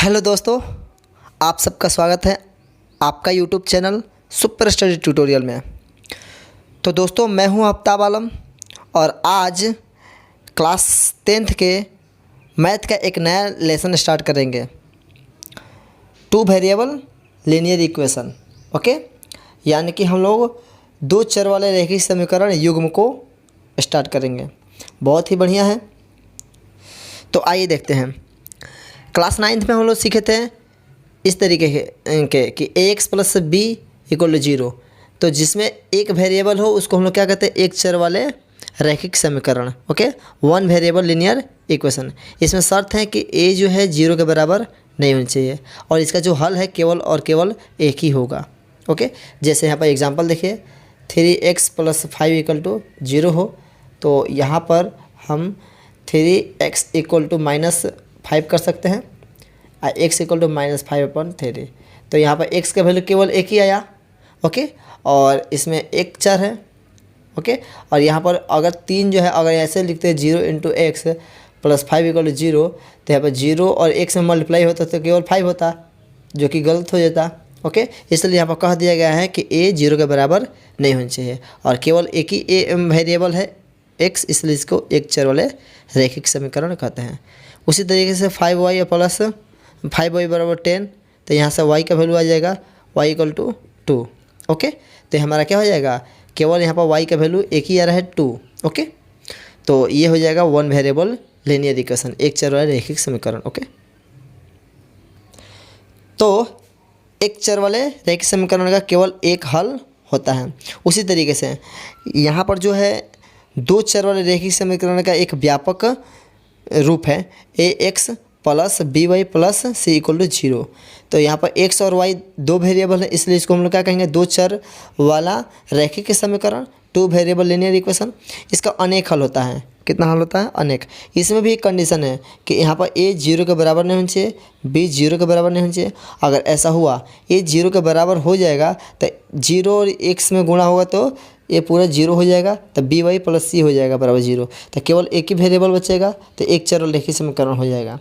Hello दोस्तों, आप सबका स्वागत है आपका YouTube channel super study tutorial में। तो दोस्तों, मैं हूं आफ्ताब आलम और आज क्लास 10th के मैथ का एक नया लेसन स्टार्ट करेंगे, two variable linear equation. Okay, यानी कि हम लोग दो चर वाले रैखिक समीकरण युग्म को स्टार्ट करेंगे। बहुत ही बढ़िया है। तो आइए देखते हैं। क्लास 9th में हम लोग सीखे थे इस तरीके के कि ax plus b equal to 0। तो जिसमें एक वेरिएबल हो उसको हम लोग क्या कहते हैं, एक चर वाले रैखिक समीकरण। Okay, one variable linear equation. इसमें शर्त है कि a जो है 0 के बराबर नहीं होनी चाहिए और इसका जो हल है केवल और केवल एक ही होगा। ओके, जैसे यहाँ पर एग्जांपल देखिए, 3x प्लस 5 इक्वल टू 0 हो तो यहाँ पर हम 3x इक्वल टू -5 कर सकते हैं और x इक्वल टू -5/3। तो यहाँ पर x का वैल्यू केवल एक ही आया। ओके, और इसमें एक चर है। ओके, और यहाँ पर अगर 3 जो है, अगर ऐसे लिखते हैं 0 into x plus 5 equal to 0, तो यहाँ पर 0 और x में मल्टीप्लाई होता तो केवल 5 होता, जो कि गलत हो जाता। ओके, इसलिए यहाँ पर कह दिया गया है कि a 0 के बराबर नहीं होनी चाहिए और केवल एक ही वेरिएबल है x, इसलिए इसको एक चर वाले रैखिक समीकरण कहते हैं। उसी तरीके से 5y प्लस 5y बराबर 10, तो यहाँ से y का वैल्यू आ जाएगा y इक्वल टू 2। ओके, तो हमारा क्या हो जाएगा, केवल यहाँ पर y का वैल्यू एक ही आ रहा है 2। ओके, तो ये हो जाएगा वन वेरिएबल लीनियर इक्वेशन, एक चर वाले रैखिक समीकरण। ओके, तो एक चर वाले रैखिक समीकरण का केवल एक हल होता है। उसी तरीके से यहाँ पर जो है दो चर वाले रैखिक समीकरण का एक व्यापक रूप है ax plus by plus c equal to 0। तो यहाँ पर x और y दो वेरिएबल है, इसलिए इसको हम लोग क्या कहेंगे, दो चर वाला रैखिक समीकरण, टू वेरिएबल लीनियर इक्वेशन। इसका अनेक हल होता है। कितना हल होता है, अनेक। इसमें भी एक कंडीशन है कि यहाँ पर a 0 के बराबर नहीं होना चाहिए, b 0 के बराबर नहीं होना चाहिए। अगर ऐसा हुआ a 0 के बराबर हो जाएगा तो 0 और x में गुणा होगा तो ये पूरा 0 हो जाएगा, तो by प्लस c हो जाएगा बराबर 0। तो केवल एक ही वेरिएबल बचेगा, तो एक चर रैखिक समीकरण हो जाएगा।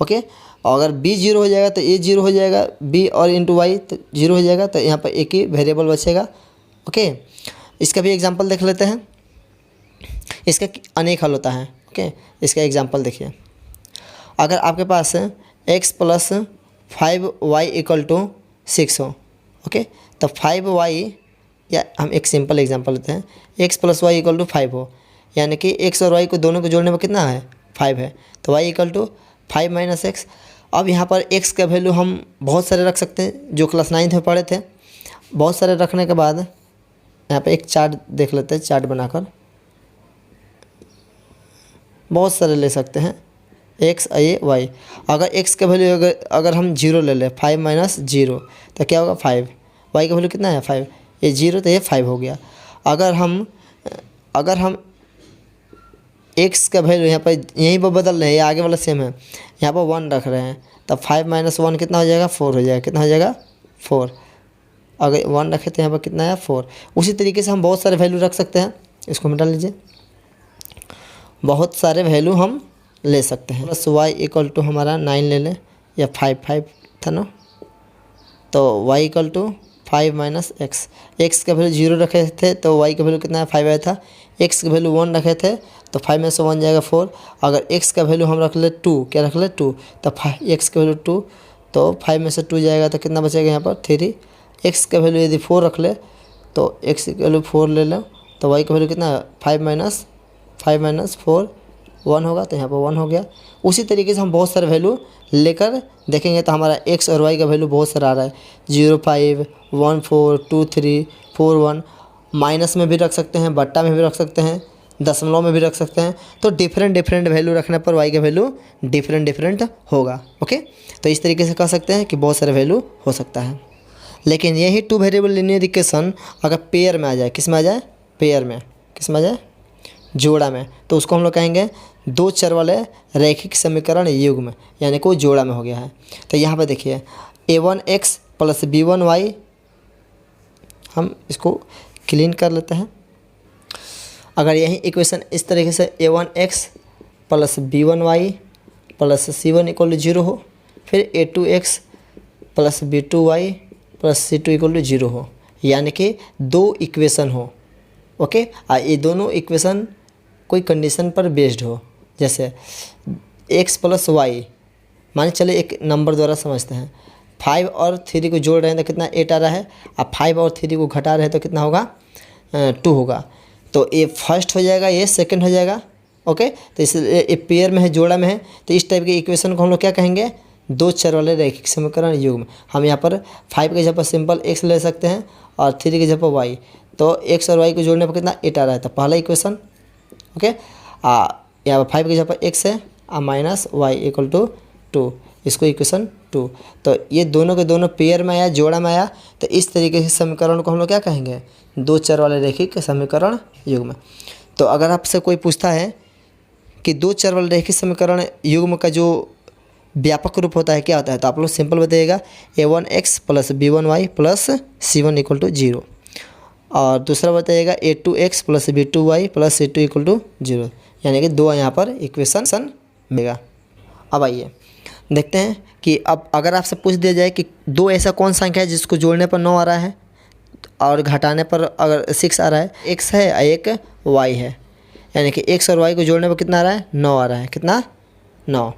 ओके, और अगर b 0 हो जाएगा तो a 0 हो जाएगा, b और इंटू वाई तो 0 हो जाएगा, तो यहाँ पर एक ही वेरिएबल बचेगा। ओके, इसका भी एग्जांपल देख लेते हैं। इसका अनेक हल होता है। ओके, इसका एग्जांपल देखिए। अगर आपके पास x plus 5y equal to 6 हो, ओके, तो 5y, या हम एक सिंपल एग्जांपल लेते हैं, x plus y equal to 5 हो, यानी कि x और y को दोनों को जोड़ने में कितना है, 5 है, तो y equal to 5 minus x. अब यहाँ पर x का वैल्यू हम बहुत सारे रख सकते हैं, जो क्लास 9th में पढ़े थे। बहुत सारे रखने के बाद यहाँ पे एक चार्ट देख लेते हैं, चार्ट बनाकर बहुत सारे ले सकते हैं, x a y। अगर x का वैल्यू अगर हम 0 ले लें, 5 माइनस 0, तो क्या होगा 5। y का वैल्यू कितना है 5, ये 0 तो ये 5 हो गया। अगर हम x का वैल्यू यहाँ पर यहीं पर बदल रहे हैं, ये आगे वाला सेम है, यहाँ पर 1 रख रहे हैं, तब 5 माइनस 1 कितना हो जाएगा, 4 हो जाएगा। कितना हो जाएगा, 4। अगर 1 रखे तो यहाँ पर कितना है, 4। उसी तरीके से हम बहुत सारे वैल्यू रख सकते हैं। इसको मिटा लीजिए, बहुत सारे वैल्यू हम ले सकते हैं। प्लस y इक्वल टू हमारा 9 ले लें, या 5 था ना, तो y equal to 5 minus x. X का वैल्यू 0 रखे थे तो y का वैल्यू कितना है, 5 आया था। x का वैल्यू 1 रखे थे तो 5 में से 1 जाएगा 4। अगर x का वैल्यू हम रख ले 2, क्या रख ले 2, तो x का वैल्यू 2, तो 5 में से 2 जाएगा तो कितना बचेगा यहाँ पर 3। x का वैल्यू यदि 4 रख ले तो x का वैल्यू 4 ले लो, तो y का वैल्यू कितना है, 5 माइनस 4 1 होगा, तो यहाँ पर 1 हो गया। उसी तरीके से हम बहुत सारे वैल्यू लेकर देखेंगे तो हमारा x और y का वैल्यू बहुत सारा आ रहा है, 0 5 1 4 2 3 4 1। माइनस में भी रख सकते हैं, बट्टा में भी रख सकते हैं, दशमलव में भी रख सकते हैं। तो डिफरेंट वैल्यू रखने पर y का वैल्यू डिफरेंट होगा। ओके, तो इस तरीके से कह सकते हैं कि बहुत सारे वैल्यू हो सकता है। लेकिन यही टू वेरिएबल लीनियर इक्वेशन अगर पेयर में आ जाए, किस में आ जाए, पेयर में, किस में आ जाए, जोड़ा में, तो उसको हम लोग कहेंगे दो चर वाले रैखिक समीकरण युग्म, यानी कोई जोड़ा में हो गया है। तो यहाँ पर देखिए a1x प्लस b1y, हम इसको क्लीन कर लेते हैं। अगर यही इक्वेशन इस तरीके से a1x plus b1y plus c1 equal to 0 हो, फिर a2x plus b2y plus c2 equal to 0 हो, यानी कि दो इक्वेशन हो। ओके, ये दोनों इक्वेशन कोई कंडीशन पर बेस्ड हो, जैसे x प्लस वाई, मान चले एक नंबर द्वारा समझते हैं, 5 और 3 को जोड़ रहे हैं तो कितना 8 आ रहा है, अब 5 और 3 को घटा रहे हैं तो कितना होगा 2 होगा। तो ये फर्स्ट हो जाएगा, ये सेकंड हो जाएगा। ओके, तो इसलिए पेयर में है, जोड़ा में है, तो इस टाइप के इक्वेशन को हम लोग क्या कहेंगे, दो चर वाले रैखिक समीकरण युग्म। हम यहाँ पर 5 के जगह पर सिंपल x ले सकते हैं और 3 के जगह पर y, तो x और y को जोड़ने पर कितना 8 आ रहा है, तो पहला इक्वेशन। ओके, यहाँ पर 5 की जगह पर x है और माइनस वाई इक्वल टू 2, इसको इक्वेशन 2। तो ये दोनों के दोनों पेयर में आया, जोड़ा में आया, तो इस तरीके से समीकरण को हम लोग क्या कहेंगे, दो चर वाले रैखिक समीकरण युग्म। तो अगर आपसे कोई पूछता है कि दो चर वाले रैखिक समीकरण युग्म का जो व्यापक रूप होता है क्या होता है, तो आप लोग सिंपल बताइएगा a1x plus b1y plus c1 equal to 0, और दूसरा बताइएगा a2x plus b2y plus c2 equal to 0, यानी कि दो यहाँ पर इक्वेशन मिलेगा। अब आइए देखते हैं कि अब अगर आपसे पूछ दिया जाए कि दो ऐसा कौन संख्या है जिसको जोड़ने पर 9 आ रहा है और घटाने पर अगर 6 आ रहा है, x है और एक y है, यानी कि x और y को जोड़ने पर कितना आ रहा है 9 आ रहा है, कितना 9,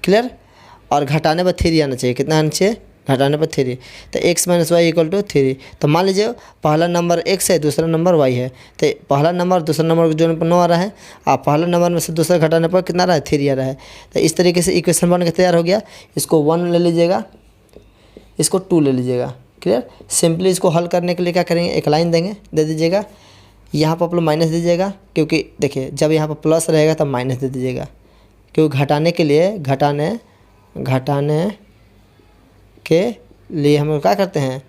क्लियर। और घटाने पर 3 आना चाहिए, कितना आना चाहिए, घटाने पर 3, तो x minus y equal to 3। तो मान लीजिए पहला नंबर x है, दूसरा नंबर y है, तो पहला नंबर दूसरा नंबर को जोड़ने पर 9 आ रहा है, और पहला नंबर में से दूसरा घटाने पर कितना आ रहा है 3 आ रहा है। तो इस तरीके से इक्वेशन बन के तैयार हो गया। इसको 1 ले लीजिएगा, इसको 2 ले लीजिएगा, क्लियर। सिंपली इसको हल करने के लिए क्या करेंगे, एक लाइन देंगे, दे दीजिएगा, यहाँ पर आप लोग माइनस दीजिएगा, क्योंकि देखिए जब यहाँ पर प्लस रहेगा तब माइनस दे दीजिएगा, क्योंकि घटाने के लिए घटाने के लिए हम लोग क्या करते हैं,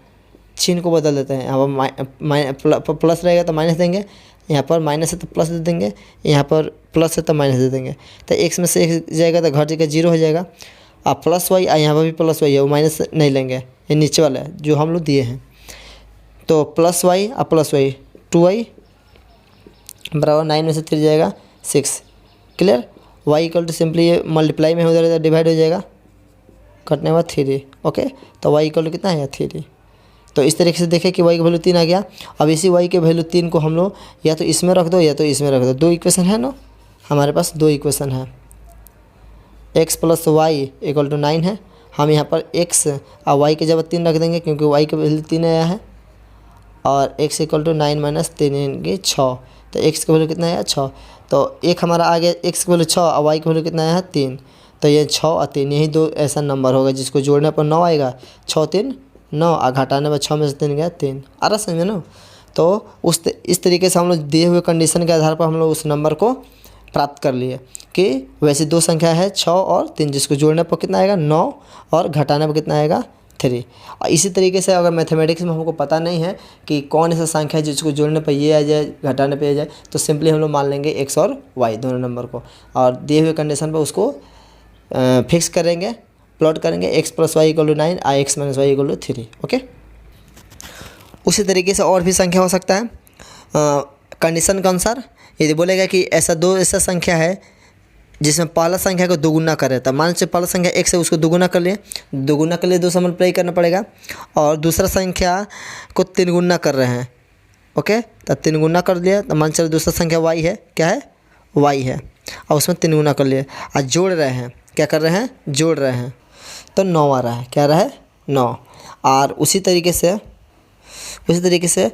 चिन्ह को बदल देते हैं। यहाँ पर प्लस रहेगा तो माइनस देंगे, यहाँ पर माइनस है तो प्लस दे देंगे, यहाँ पर प्लस है तो माइनस दे देंगे। तो x में से एक जाएगा तो घट के 0 हो जाएगा, और प्लस वाई, यहाँ पर भी प्लस वाई है, वो माइनस नहीं लेंगे, ये नीचे वाला है जो हम लोग दिए हैं। तो प्लस वाई और प्लस वाई 2y बराबर 9 में से 3 जाएगा 6, clear. y equal to simply ये मल्टीप्लाई में हो जाएगा, डिवाइड हो जाएगा, कटने के बाद 3। ओके, तो y इक्वल टू कितना है 3। तो इस तरीके से देखें कि y की वैल्यू 3 आ गया। अब इसी y के वैल्यू 3 को हम लोग या तो इसमें रख दो या तो इसमें रख दो, दो इक्वेशन है ना, हमारे पास दो इक्वेशन है। x plus y equal to 9 है, हम यहाँ पर x और y के जगह 3 रख देंगे क्योंकि y की वैल्यू 3 आया है, और x इक्वल टू 9 माइनस 3 यानी 6, तो x की वैल्यू कितना आया 6। तो एक हमारा आ गया, x की वैल्यू 6 और y की वैल्यू कितना आया है 3, तो ये 6 और 3 यही दो ऐसा नंबर होगा जिसको जोड़ने पर 9 आएगा, 6 3 9, और घटाने पर 6 में से 3 गया 3, आ रहा समझ में ना। तो इस तरीके से हम लोग दिए हुए कंडीशन के आधार पर हम लोग उस नंबर को प्राप्त कर लिए कि वैसे दो संख्या है 6 और 3, जिसको जोड़ने पर कितना आएगा 9 और घटाने पर कितना आएगा 3। और इसी तरीके से अगर मैथमेटिक्स में हमको पता नहीं है कि कौन ऐसा संख्या है जिसको जोड़ने पर ये आ जाए घटाने पर आ जाए, तो सिंपली हम लोग मान लेंगे x और y दोनों नंबर को, और दिए हुए कंडीशन पर उसको फिक्स करेंगे, प्लॉट करेंगे, x plus y equal to 9 और x minus y equal to 3। Okay, उसी तरीके से और भी संख्या हो सकता है कंडीशन के अनुसार। यदि बोलेगा कि ऐसा संख्या है जिसमें पहला संख्या को दोगुना करे, तो मान लीजिए पहला संख्या x है उसको दोगुना कर लिए, दोगुना के लिए 2 से मल्टीप्लाई करना पड़ेगा, और दूसरा संख्या को 3 गुना कर रहे हैं। ओके, तो 3 गुना कर लिया, तो मान चलो दूसरा संख्या y है, क्या है y है, और उसमें 3 गुना कर लिए, और जोड़ रहे हैं, क्या कर रहे हैं जोड़ रहे हैं, तो 9 आ रहा है, क्या आ रहा है 9। और उसी तरीके से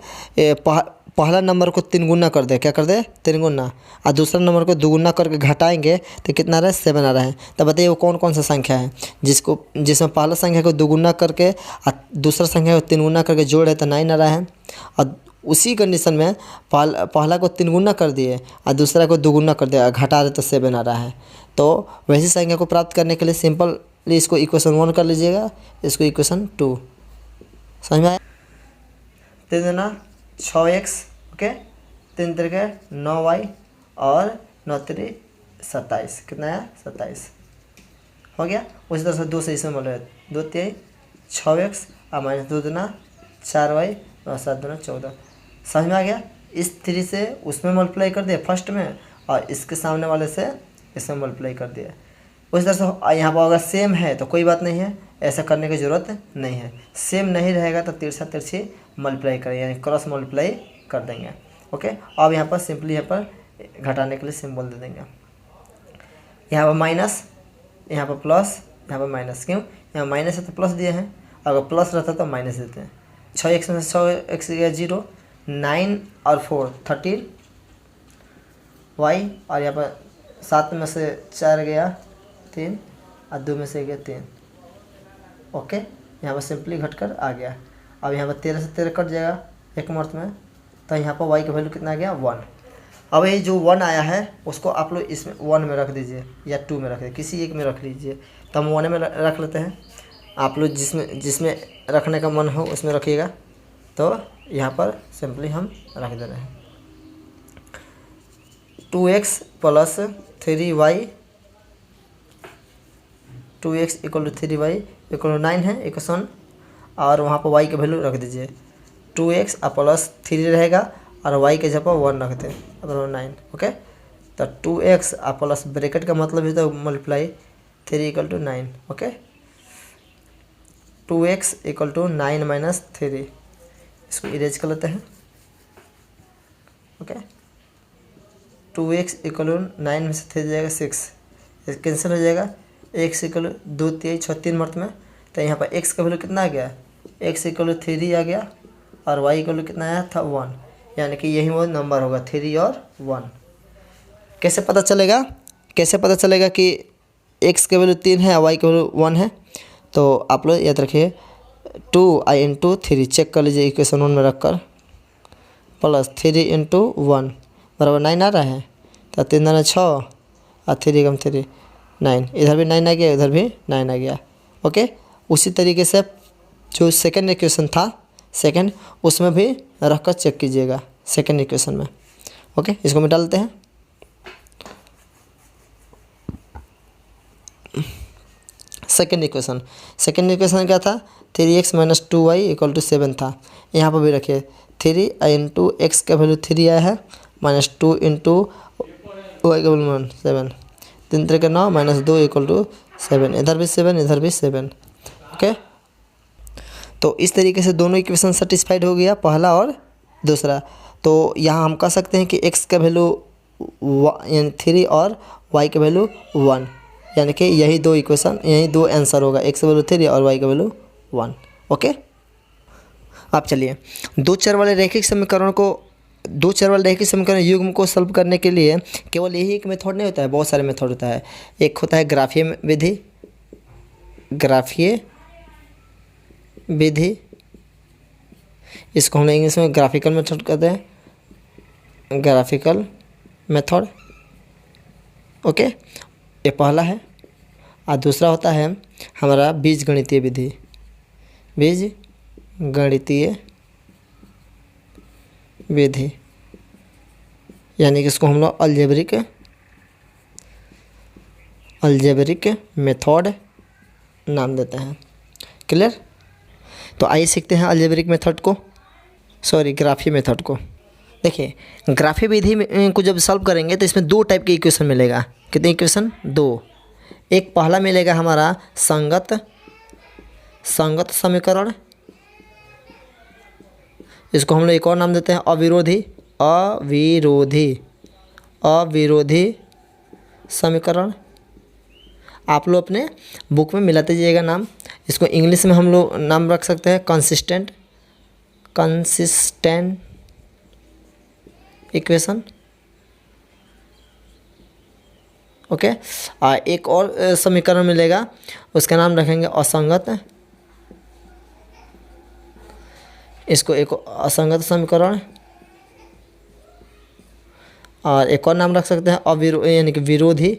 पहला नंबर को 3 गुना कर दे, क्या कर दे 3 गुना, और दूसरा नंबर को 2 गुना करके घटाएंगे तो कितना आ रहा है 7 आ रहा है। तो बताइए वो कौन कौन सा संख्या है जिसमें पहला संख्या को 2 गुना करके और दूसरा संख्या को 3 गुना करके जोड़ है तो 9 आ रहा है, और उसी कंडीशन में पहला को 3 गुना कर दिए और दूसरा को 2 गुना कर दिया और घटा रहे तो 7 आ रहा है। तो वैसी संख्या को प्राप्त करने के लिए सिंपल इसको इक्वेशन 1 कर लीजिएगा, इसको इक्वेशन 2, समझ में आया। 3 दूना 6x, ओके, 3 तरीके 9y और 9 3 27, कितना आया 27 हो गया। उसी तरह से 2 से इसमें बोले 2 3 6x और माइनस 2 दूना 4y और 7 दूना 14, समझ में आ गया। इस 3 से उसमें मल्टीप्लाई कर दिया फर्स्ट में, और इसके सामने वाले से इसमें मल्टीप्लाई कर दिया, उस तरह से यहाँ पर अगर सेम है तो कोई बात नहीं है, ऐसा करने की ज़रूरत नहीं है। सेम नहीं रहेगा तो तिरछा तिरछी मल्टीप्लाई करें, यानी क्रॉस मल्टीप्लाई कर देंगे। ओके, अब यहाँ पर सिंपली यहाँ पर घटाने के लिए सिंबल दे देंगे। यहाँ पर माइनस, यहाँ पर प्लस, यहाँ पर माइनस। क्यों? यहाँ माइनस है तो प्लस दिए हैं, अगर प्लस रहता तो माइनस देते हैं। 6x में से 6x गया 0, 9 और 4 13 y, और यहाँ पर 7 में से 4 गया 3 और 2 में से गया 3। ओके, यहाँ पर सिंपली घटकर आ गया। अब यहाँ पर 13 से 13 कट जाएगा एक मर्थ में, तो यहाँ पर y का वैल्यू कितना आ गया 1। अब ये जो 1 आया है उसको आप लोग इसमें 1 में रख दीजिए या 2 में रख दीजिए, किसी एक में रख लीजिए। तो हम 1 में रख लेते हैं, आप लोग जिसमें रखने का मन हो उसमें रखिएगा। तो यहाँ पर सिंपली हम रख दे रहे हैं 2x plus 3y, 2x equal to 3y equal to 9 है इक्वेशन, और वहाँ पर y की वैल्यू रख दीजिए 2x प्लस 3 रहेगा और y के जगह 1 रखते हैं, मतलब 9। ओके, तो 2x प्लस ब्रैकेट का मतलब है तो multiply 3 equal to 9। Okay, 2x equal to 9 minus 3, इसको इरेज कर लेते हैं। ओके, 2x इक्वल टू 9 में से 3 जाएगा 6, कैंसिल हो जाएगा। x इक्वल 2 3 6 3 मर्थ में, तो यहाँ पर x का वैल्यू कितना आ गया, x इक्वल 3 आ गया और y इक्वल कितना आया था 1, यानी कि यही वो नंबर होगा 3 और 1। कैसे पता चलेगा, कि x के वैल्यू 3 है और y के वैल्यू 1 है? तो आप लोग याद रखिए 2i इंटू 3 चेक कर लीजिए इक्वेशन 1 में रखकर, प्लस 3 इंटू 1 बराबर 9 आ रहा है, तो 3 9 6 और 3 कम 3 9, इधर भी 9 आ गया, इधर भी 9 आ गया। ओके, उसी तरीके से जो सेकंड इक्वेशन था सेकंड, उसमें भी रख कर चेक कीजिएगा सेकंड इक्वेशन में। ओके, इसको मिटा लेते हैं। सेकंड इक्वेशन क्या था, 3x minus 2y equal to 7 था। यहाँ पर भी रखिए 3 इंटू एक्स का वैल्यू 3 आया है, माइनस 2 इंटू वाई का वैल्यू 7, 3 3 9 माइनस 2 इक्वल टू 7, इधर भी 7 इधर भी 7। ओके, तो इस तरीके से दोनों इक्वेशन सेटिस्फाइड हो गया, पहला और दूसरा। तो यहाँ हम कह सकते हैं कि x का वैल्यू यानी 3 और y का वैल्यू 1, यानी कि यही दो आंसर होगा, x का वैल्यू 3 और y का वैल्यू 1। ओके, अब चलिए दो चर वाले रैखिक समीकरण युग्म को सॉल्व करने के लिए केवल यही एक मेथड नहीं होता है, बहुत सारे मेथड होता है। एक होता है ग्राफीय विधि, इसको हम इंग्लिश में ग्राफिकल मेथड कहते हैं, ग्राफिकल मेथड। ओके, ये पहला है। और दूसरा होता है हमारा बीजगणितीय विधि, यानी कि इसको हम लोग अलजेब्रिक मेथड नाम देते हैं। क्लियर? तो आइए सीखते हैं अलजेब्रिक मेथड को, ग्राफी मेथड को। देखिए, ग्राफी विधि को जब सॉल्व करेंगे तो इसमें 2 टाइप के इक्वेशन मिलेगा। कितने इक्वेशन? 2। एक पहला मिलेगा हमारा संगत समीकरण, इसको हम लोग एक और नाम देते हैं अविरोधी समीकरण। आप लोग अपने बुक में मिलाते जाइएगा नाम। इसको इंग्लिश में हम लोग नाम रख सकते हैं कंसिस्टेंट इक्वेशन। ओके, एक और समीकरण मिलेगा, उसका नाम रखेंगे असंगत, इसको एक असंगत समीकरण। और एक और नाम रख सकते हैं यानी कि विरोधी,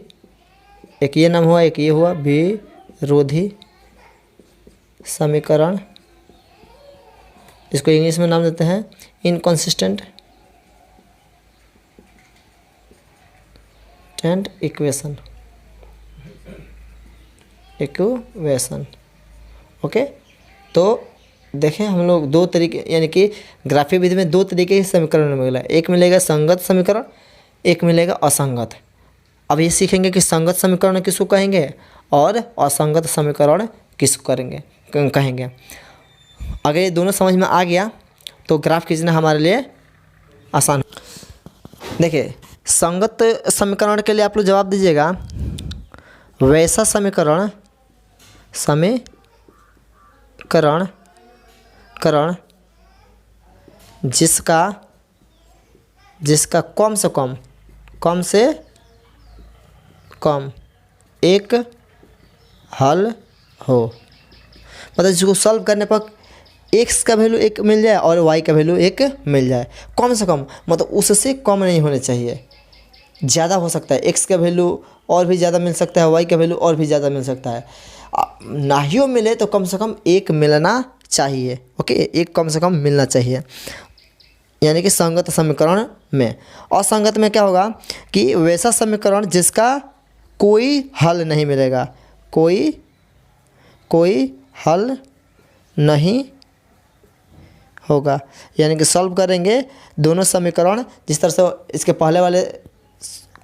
एक ये नाम हुआ, एक ये हुआ, विरोधी समीकरण। इसको इंग्लिश में नाम देते हैं इनकंसिस्टेंट इक्वेशन। ओके, तो देखें हम लोग 2 तरीके, यानी कि ग्राफी विधि में 2 तरीके के समीकरण मिलेगा। एक मिलेगा संगत समीकरण, एक मिलेगा असंगत। अब ये सीखेंगे कि संगत समीकरण किसको कहेंगे और असंगत समीकरण किसको कहेंगे। अगर ये दोनों समझ में आ गया तो ग्राफ खींचना हमारे लिए आसान। देखिए, संगत समीकरण के लिए आप लोग जवाब दीजिएगा वैसा समीकरण जिसका कम से कम एक हल हो, मतलब जिसको सॉल्व करने पर x का वैल्यू एक मिल जाए और y का वैल्यू एक मिल जाए। कम से कम मतलब उससे कम नहीं होने चाहिए, ज़्यादा हो सकता है, x का वैल्यू और भी ज़्यादा मिल सकता है, y का वैल्यू और भी ज़्यादा मिल सकता है। ना ही मिले तो कम से कम एक मिलना चाहिए। ओके, एक कम से कम मिलना चाहिए, यानी कि संगत समीकरण में। असंगत में क्या होगा कि वैसा समीकरण जिसका कोई हल नहीं मिलेगा, कोई हल नहीं होगा, यानी कि सॉल्व करेंगे दोनों समीकरण। जिस तरह से इसके पहले वाले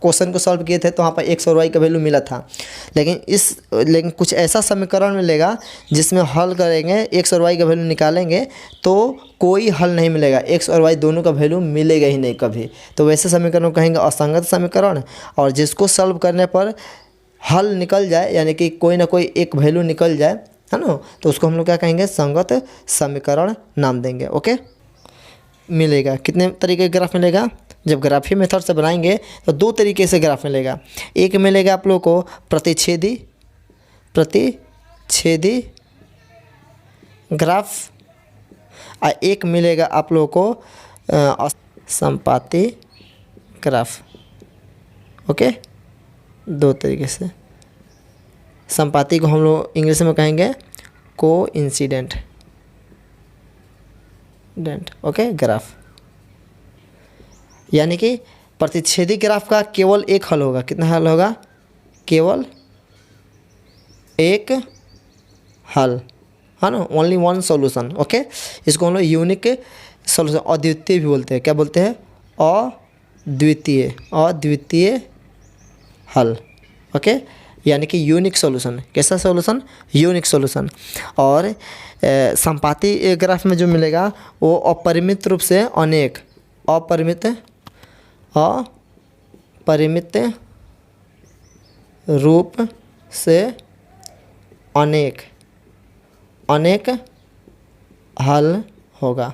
क्वेश्चन को सॉल्व किए थे तो वहाँ पर x और y का वैल्यू मिला था, लेकिन कुछ ऐसा समीकरण मिलेगा जिसमें हल करेंगे, x और y का वैल्यू निकालेंगे तो कोई हल नहीं मिलेगा, x और y दोनों का वैल्यू मिलेगा ही नहीं कभी। तो वैसे समीकरण को कहेंगे असंगत समीकरण, और जिसको सॉल्व करने पर हल निकल जाए, यानी कि कोई ना कोई एक वैल्यू निकल जाए, है ना, तो उसको हम लोग क्या कहेंगे, संगत समीकरण नाम देंगे। ओके, मिलेगा कितने तरीके का ग्राफ मिलेगा। जब ग्राफी मेथड से बनाएंगे तो दो तरीके से ग्राफ मिलेगा। एक मिलेगा आप लोगों को प्रतिच्छेदी ग्राफ, और एक मिलेगा आप लोगों को संपाती ग्राफ। ओके, दो तरीके से। संपाती को हम लोग इंग्लिश में कहेंगे कोइंसिडेंट ओके ग्राफ, यानी कि प्रतिच्छेदी ग्राफ का केवल एक हल होगा। कितना हल होगा, केवल एक हल, है ना, ओनली वन सॉल्यूशन। ओके, इसको हम लोग यूनिक सॉल्यूशन, अद्वितीय भी बोलते हैं। क्या बोलते हैं, अद्वितीय हल। ओके, यानी कि यूनिक सॉल्यूशन। कैसा सॉल्यूशन, यूनिक सॉल्यूशन। और संपाती ग्राफ में जो मिलेगा वो अपरिमित रूप से अनेक, अपरिमित रूप से अनेक हल होगा।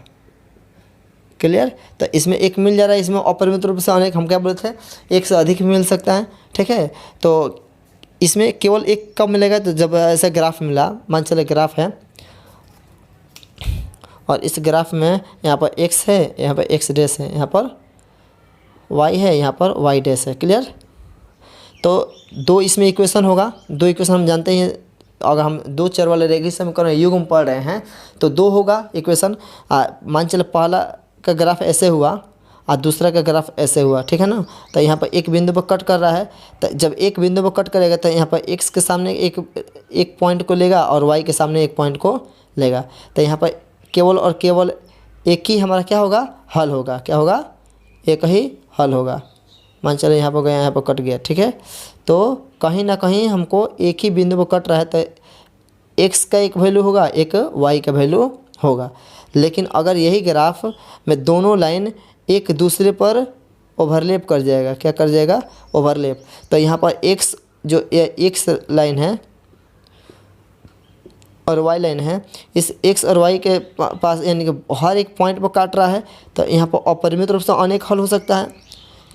क्लियर। तो इसमें एक मिल जा रहा है, इसमें अपरिमित रूप से अनेक, हम क्या बोलते थे, एक से अधिक मिल सकता है। ठीक है, तो इसमें केवल एक कब मिलेगा, तो जब ऐसा ग्राफ मिला, मान चले ग्राफ है और इस ग्राफ में यहाँ पर x है, यहाँ पर x डैश है, यहाँ पर y है, यहाँ पर y डैश है। क्लियर। तो दो इसमें इक्वेशन होगा, दो इक्वेशन हम जानते हैं। अगर हम दो चर वाले रेखीय समीकरण युग्म पढ़ रहे हैं तो दो होगा इक्वेशन। मान चले पहला का ग्राफ ऐसे हुआ और दूसरा का ग्राफ ऐसे हुआ, ठीक है ना। तो यहाँ पर एक बिंदु पर कट कर रहा है, तो जब एक बिंदु पर कट करेगा तो यहाँ पर x के सामने एक पॉइंट को लेगा और y के सामने एक पॉइंट को लेगा। तो यहाँ पर केवल और केवल एक ही हमारा क्या होगा, हल होगा। क्या होगा, एक ही हल होगा। मान चले यहाँ पर गया, यहाँ पर कट गया, ठीक है। तो कहीं ना कहीं हमको एक ही बिंदु पर कट रहा है, तो x का एक वैल्यू होगा, एक y का वैल्यू होगा। लेकिन अगर यही ग्राफ में दोनों लाइन एक दूसरे पर ओवरलैप कर जाएगा, क्या कर जाएगा, ओवरलैप। तो यहाँ पर x जो x लाइन है और y लाइन है, इस x और y के पास यानी कि हर एक पॉइंट पर काट रहा है, तो यहाँ पर अपरिमित रूप से अनेक हल हो सकता है,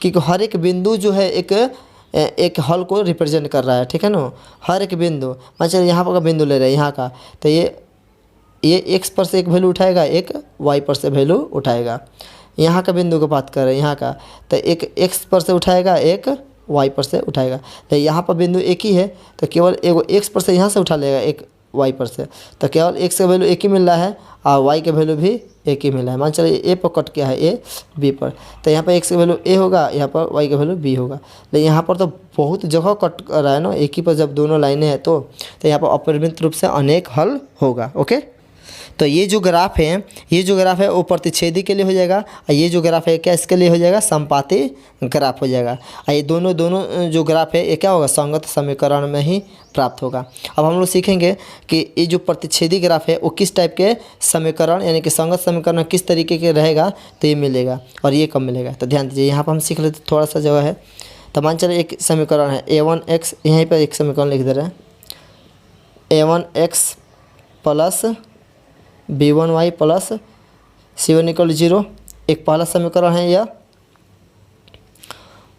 क्योंकि हर एक बिंदु जो है एक हल को रिप्रेजेंट कर रहा है, ठीक है ना। हर एक बिंदु, मान चलिए यहाँ पर का बिंदु ले रहे हैं यहाँ का, तो ये x पर से एक वैल्यू उठाएगा, एक y पर से वैल्यू उठाएगा। यहाँ का बिंदु की बात कर रहे हैं, यहाँ का, तो एक x पर से उठाएगा, एक y पर से उठाएगा। तो यहाँ पर बिंदु एक ही है, तो केवल एगो x पर से यहाँ से उठा लेगा, एक y पर से, तो केवल x का वैल्यू एक ही मिल रहा है और y का वैल्यू भी एक ही मिला है। मान चलिए a पर कट किया है, a b पर, तो यहाँ पर x का वैल्यू a होगा, यहाँ पर y का वैल्यू b होगा। लेकिन यहाँ पर तो बहुत जगह कट कर रहा है ना, एक ही पर जब दोनों लाइनें हैं तो यहाँ पर अपरिमित रूप से अनेक हल होगा। ओके, तो ये जो ग्राफ है वो प्रतिच्छेदी के लिए हो जाएगा, और ये जो ग्राफ है क्या इसके लिए हो जाएगा, समपाती ग्राफ हो जाएगा। और ये दोनों जो ग्राफ है ये क्या होगा, संगत समीकरण में ही प्राप्त होगा। अब हम लोग सीखेंगे कि ये जो प्रतिच्छेदी ग्राफ है वो किस टाइप के समीकरण यानी कि संगत समीकरण किस तरीके के रहेगा तो ये मिलेगा और ये कब मिलेगा। तो ध्यान दीजिए, यहाँ पर हम सीख लेते थोड़ा सा जगह है। तो मान चलिए एक समीकरण है a1x, यहीं पर एक समीकरण लिख दे रहे हैं, a1x plus b1y plus c1 = 0, एक पहला समीकरण है यह।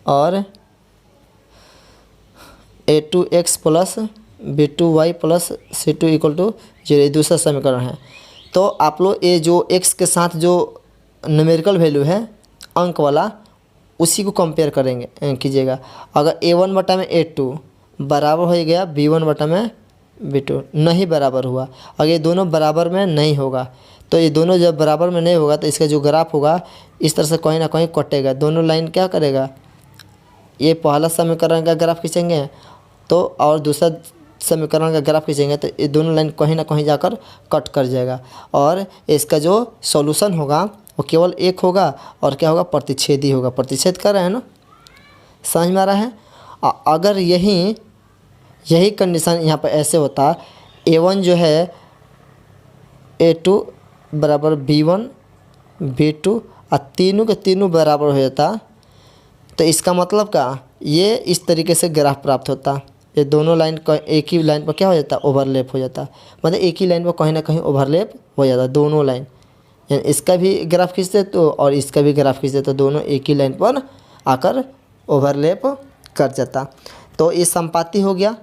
और a2x plus b2y plus c2 = 0, ये दूसरा समीकरण है। तो आप लोग ये जो x के साथ जो न्यूमेरिकल वैल्यू है अंक वाला उसी को कंपेयर करेंगे कीजिएगा। अगर a1 बटा में a2 बराबर हो गया b1 बटा में b2 नहीं बराबर हुआ, अगर ये दोनों बराबर में नहीं होगा तो ये दोनों जब बराबर में नहीं होगा तो इसका जो ग्राफ होगा इस तरह से कहीं ना कहीं कटेगा। दोनों लाइन क्या करेगा, ये पहला समीकरण का ग्राफ खींचेंगे तो और दूसरा समीकरण का ग्राफ खींचेंगे तो ये दोनों लाइन कहीं ना कहीं जाकर कट कर जाएगा और इसका जो सॉल्यूशन होगा वो केवल एक होगा और क्या होगा, प्रतिच्छेदी होगा। प्रतिच्छेद कर रहे हैं ना, समझ में आ रहा है। अगर यही कंडीशन यहाँ पर ऐसे होता, a1 जो है a2 बराबर b1 b2 और तीनों के तीनों बराबर हो जाता, तो इसका मतलब क्या, ये इस तरीके से ग्राफ प्राप्त होता। ये दोनों लाइन का एक ही लाइन पर क्या हो जाता, ओवरलैप हो जाता, मतलब एक ही लाइन पर कहीं ना कहीं ओवरलैप हो जाता दोनों लाइन, यानी इसका भी ग्राफ खींचते तो और इसका भी ग्राफ खींचते तो दोनों एक ही लाइन पर आकर ओवरलैप कर जाता। तो ये संपाती हो गया।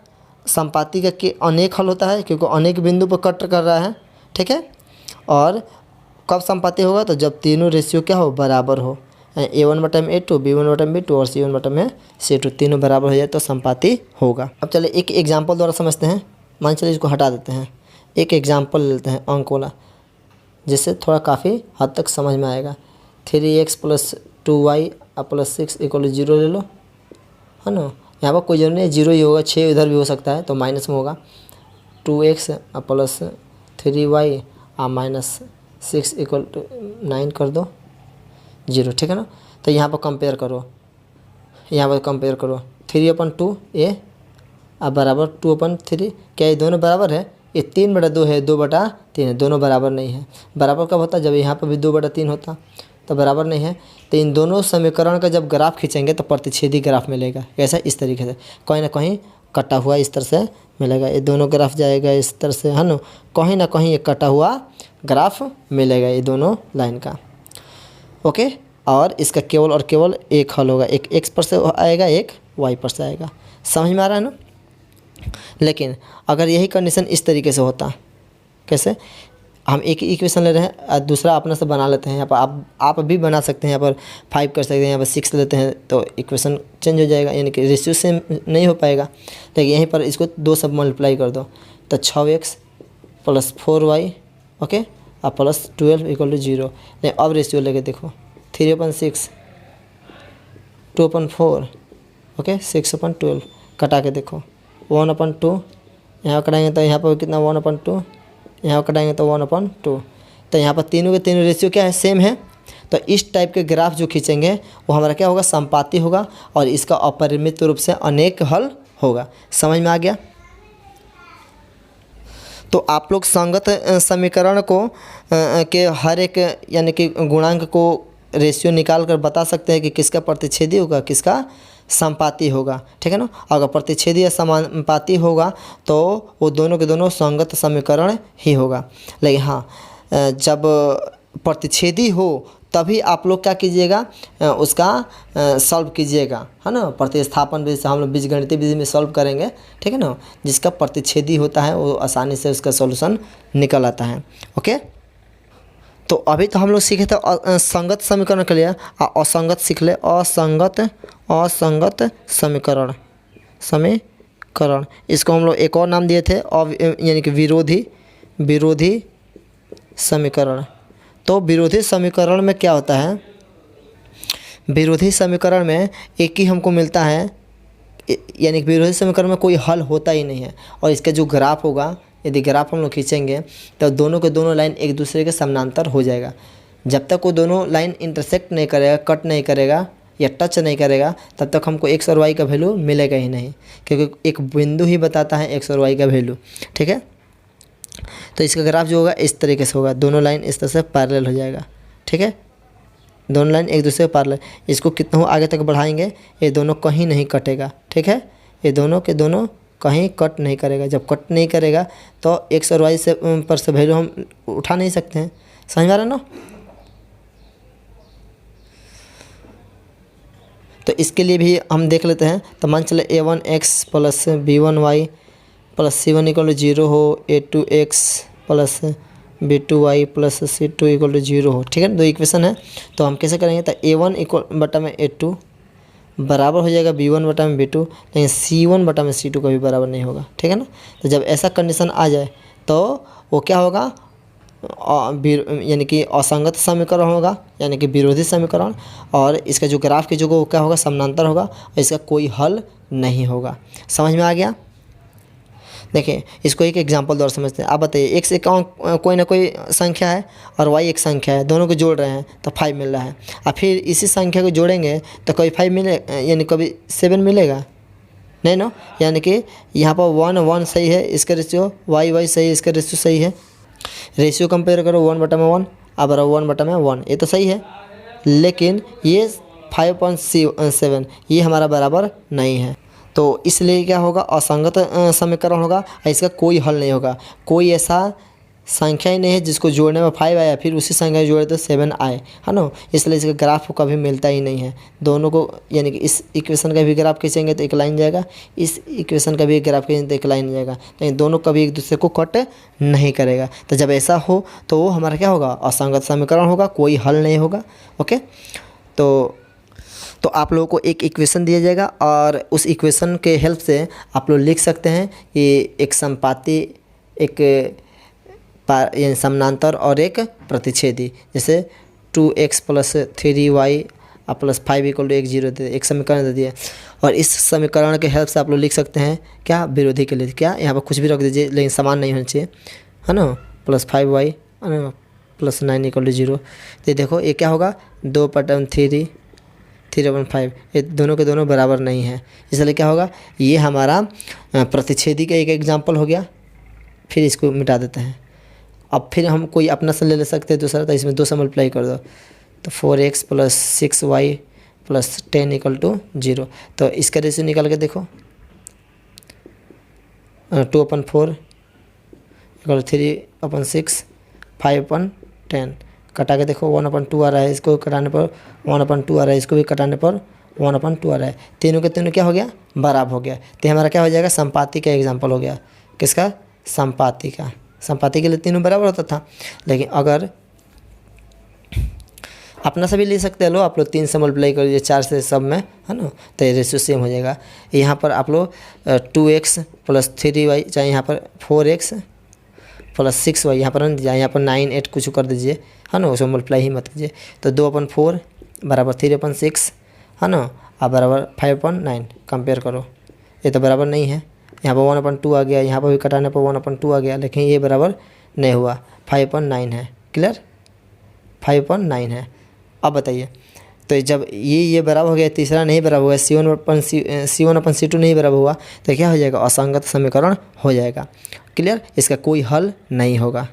संपाती का के अनेक हल होता है क्योंकि अनेक बिंदु पर कट कर रहा है, ठीक है। और कब संपाती होगा, तो जब तीनों रेशियो क्या हो, बराबर हो, a1 बटा में a2 b1 बटा में b2 और c1 बटा में c2 तीनों बराबर हो जाए तो संपाती होगा। अब चलिए एक एग्जाम्पल द्वारा समझते हैं। मान चलिए इसको हटा देते हैं, एक एग्जाम्पल लेते हैं अंक वाला, जिससे थोड़ा काफ़ी हद तक समझ में आएगा। 3x प्लस 2y प्लस 6 = 0 ले लो, है ना। यहाँ पर कोई जरूरी नहीं 0 ही होगा, 6 इधर भी हो सकता है तो माइनस में होगा। 2x प्लस 3y माइनस 6 = 9 कर दो 0, ठीक है ना। तो यहाँ पर कंपेयर करो, 3/2 ये बराबर 2/3, क्या ये दोनों बराबर है, ये 3/2 है, 2/3 है, दोनों बराबर नहीं है। बराबर कब होता, जब यहाँ पर भी 2/3 होता तो बराबर नहीं है। तो इन दोनों समीकरण का जब ग्राफ खींचेंगे तो प्रतिच्छेदी ग्राफ मिलेगा। कैसा, इस तरीके से कहीं ना कहीं कटा हुआ इस तरह से मिलेगा। ये दोनों ग्राफ जाएगा इस तरह से, है ना, कहीं ना कहीं ये कटा हुआ ग्राफ मिलेगा ये दोनों लाइन का, ओके। और इसका केवल और केवल एक हल होगा, एक x पर से आएगा, एक y पर से आएगा। समझ में आ रहा है ना। लेकिन अगर यही कंडीशन इस तरीके से होता, कैसे, हम एक इक्वेशन ले रहे हैं, दूसरा अपने से बना लेते हैं। यहाँ पर आप भी बना सकते हैं, यहाँ पर 5 कर सकते हैं, यहाँ पर 6 लेते हैं तो इक्वेशन चेंज हो जाएगा, यानी कि रेशियो सेम नहीं हो पाएगा। लेकिन यहीं पर इसको 2 से मल्टीप्लाई कर दो तो 6x प्लस 4y, ओके, और प्लस 12 = 0। नहीं, अब रेशियो लेके देखो, 3/6 2/4, ओके, 6/12 कटा के देखो 1/2, यहाँ कटाएंगे तो यहाँ पर कितना 1/2, यहाँ कटाएंगे तो 1/2। तो यहाँ पर तीनों के तीनों रेशियो क्या है, सेम है। तो इस टाइप के ग्राफ जो खींचेंगे वो हमारा क्या होगा, संपाती होगा और इसका अपरिमित रूप से अनेक हल होगा। समझ में आ गया। तो आप लोग संगत समीकरण को के हर एक यानी कि गुणांक को रेशियो निकाल कर बता सकते हैं कि किसका प्रतिच्छेदी होगा, किसका संपाती होगा, ठीक है ना। अगर प्रतिच्छेदी या समानुपाती होगा तो वो दोनों के दोनों संगत समीकरण ही होगा। लेकिन हाँ, जब प्रतिच्छेदी हो तभी आप लोग क्या कीजिएगा, उसका सॉल्व कीजिएगा, है ना। प्रतिस्थापन विधि से हम लोग बीजगणितीय विधि में सॉल्व करेंगे, ठीक है ना। जिसका प्रतिच्छेदी होता है वो आसानी से उसका सॉल्यूशन निकल आता है, ओके। तो अभी तो हम लोग सीखे थे संगत समीकरण के लिए, असंगत सीख ले, असंगत समीकरण इसको हम लोग एक और नाम दिए थे, यानी कि विरोधी समीकरण। तो विरोधी समीकरण में क्या होता है, विरोधी समीकरण में एक ही हमको मिलता है, यानी कि विरोधी समीकरण में कोई हल होता ही नहीं है और इसका जो ग्राफ होगा यदि ग्राफ हम लोग खींचेंगे तो दोनों के दोनों लाइन एक दूसरे के समानांतर हो जाएगा। जब तक वो दोनों लाइन इंटरसेक्ट नहीं करेगा, कट नहीं करेगा या टच नहीं करेगा, तब तक हमको एक्स और वाई का वैल्यू मिलेगा ही नहीं, क्योंकि एक बिंदु ही बताता है एक्स और वाई का वैल्यू। ठीक है, तो इसका ग्राफ जो होगा इस तरीके से होगा, दोनों लाइन इस तरह से पैरेलल हो जाएगा। ठीक है, दोनों लाइन एक दूसरे पैरेलल। इसको कितना आगे तक बढ़ाएंगे ये दोनों कहीं नहीं कटेगा। ठीक है, ये दोनों के दोनों कहीं कट नहीं करेगा। जब कट नहीं करेगा तो एक्स और वाई से पर से वैल्यू हम उठा नहीं सकते हैं। समझ में आ रहा है ना? तो इसके लिए भी हम देख लेते हैं। तो मान चले a1x plus b1y plus c1 equal to 0 हो, a2x plus b2y plus c2 equal to 0 हो। ठीक है, दो इक्वेशन है। तो हम कैसे करेंगे? तो a1 इक्वल बटा में a2 बराबर हो जाएगा b1 बटा में b2, लेकिन c1 बटा में c2 का भी बराबर नहीं होगा। ठीक है ना? तो जब ऐसा कंडीशन आ जाए तो वो क्या होगा? यानी कि असंगत समीकरण होगा, यानी कि विरोधी समीकरण। और इसका जो ग्राफ की जो वो क्या होगा? समानांतर होगा और इसका कोई हल नहीं होगा। समझ में आ गया? देखिए, इसको एक एग्जांपल द्वारा समझते हैं। आप बताइए, एक्स एक कोई ना कोई संख्या है और वाई एक संख्या है, दोनों को जोड़ रहे हैं तो 5 मिल रहा है। और फिर इसी संख्या को जोड़ेंगे तो कभी 5 मिले, यानी कभी 7 मिलेगा नहीं ना। यानी कि यहाँ पर 1 1 सही है, इसका रेशियो वाई सही है, इसका रेशियो सही है। रेशियो कंपेयर करो 1 बटा में 1 अब 1 बटा में 1, ये तो सही है। लेकिन ये 5.7 ये हमारा बराबर नहीं है। तो इसलिए क्या होगा? असंगत समीकरण होगा और इसका कोई हल नहीं होगा। कोई ऐसा संख्या ही नहीं है जिसको जोड़ने में 5 आया फिर उसी संख्या को जोड़े तो 7 आए, है ना। इसलिए इसका ग्राफ कभी मिलता ही नहीं है दोनों को। यानी कि इस इक्वेशन का भी ग्राफ खींचेंगे तो एक लाइन जाएगा, इस इक्वेशन का भी ग्राफ खींचेंगे तो एक लाइन जाएगा, लेकिन दोनों कभी एक दूसरे को कट नहीं करेगा। तो जब ऐसा हो तो वो हमारा क्या होगा? असंगत समीकरण होगा, कोई हल नहीं होगा। ओके, तो आप लोगों को एक इक्वेशन दिया जाएगा और उस इक्वेशन के हेल्प से आप लोग लिख सकते हैं कि एक संपाती, एक यानी समानांतर और एक प्रतिच्छेदी। जैसे 2x plus 3y plus 5 equal to 1 0 दे एक समीकरण दे दिए, और इस समीकरण के हेल्प से आप लोग लिख सकते हैं क्या? विरोधी के लिए क्या यहाँ पर कुछ भी रख दीजिए, लेकिन समान नहीं होना चाहिए, है ना। Plus 5y plus 9 equal to 0। तो देखो ये क्या होगा? 2/3/5, ये दोनों के दोनों बराबर नहीं है, इसलिए क्या होगा? ये हमारा प्रतिच्छेदी का एक एग्जाम्पल हो गया। फिर इसको मिटा देते हैं। अब फिर हम कोई अपना से ले सकते हैं दूसरा, तो इसमें 2 से मल्टीप्लाई कर दो तो 4x plus 6y plus 10 equal to 0। तो इसका रेशियो निकाल के देखो, 2/4 इक्वल 3/6 5/10 कटा के देखो 1/2 आ रहा है, इसको कटाने पर 1/2 आ रहा है, इसको भी कटाने पर 1/2 आ रहा है। तीनों के तीनों क्या हो गया? बराबर हो गया। तो हमारा क्या हो जाएगा? संपाती का एग्जाम्पल हो गया। किसका? संपाती का। संपाती के लिए तीनों बराबर होता था, लेकिन अगर अपना से भी ले सकते हैं लो, आप लोग 3 से मल्टीप्लाई कर दीजिए 4 से सब में, है ना। तो ये रेशियो सेम हो जाएगा। यहाँ पर आप लोग 2x प्लस 3y, चाहे यहाँ पर 4x प्लस 6y, यहाँ पर यहाँ पर 9 8 कुछ कर दीजिए, है ना, उसको मल्टीप्लाई ही मत कीजिए। तो 2/4 बराबर 3/6, है ना, अब बराबर 5/9 कंपेयर करो, ये तो बराबर नहीं है। यहाँ पर 1/2 आ गया, यहाँ पर भी कटाने पर 1/2 आ गया, लेकिन ये बराबर नहीं हुआ, 5/9 है। क्लियर? 5/9 है। अब बताइए, तो जब ये बराबर हो गया, तीसरा नहीं बराबर हुआ, C1/C2 नहीं बराबर हुआ, तो क्या हो जाएगा? असंगत समीकरण हो जाएगा। क्लियर? इसका कोई हल नहीं होगा।